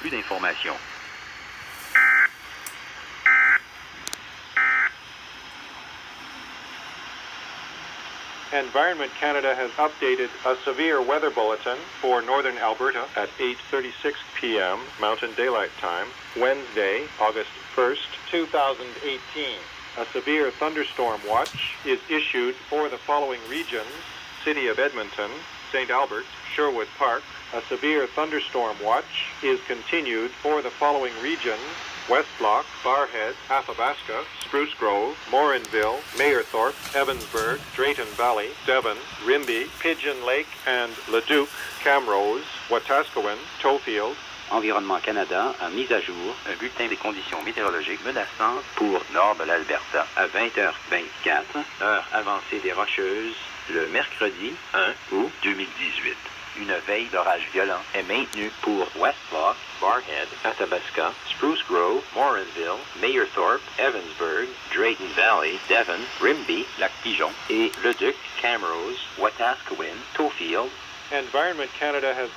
plus d'informations. Environment Canada has updated a severe weather bulletin for northern Alberta at 8:36 p.m. Mountain Daylight Time, Wednesday, August 1st, 2018. A severe thunderstorm watch is issued for the following regions: City of Edmonton, St. Albert, Sherwood Park. A severe thunderstorm watch is continued for the following regions: West Block, Barhead, Athabasca, Spruce Grove, Morinville, Mayerthorpe, Evansburg, Drayton Valley, Devon, Rimbey, Pigeon Lake, and Leduc, Camrose, Wetaskiwin, Tofield. Environnement Canada a mis à jour un bulletin des conditions météorologiques menaçantes pour nord de l'Alberta à 20h24, heure avancée des Rocheuses, le mercredi 1 août 2018. Une veille d'orage violent est maintenue pour West Block, Barhead, Athabasca, Spruce Grove, Morinville, Mayerthorpe, Evansburg, Drayton Valley, Devon, Rimbey, Lac-Pigeon et Leduc, Camrose, Wetaskiwin, Tofield. Environment Canada has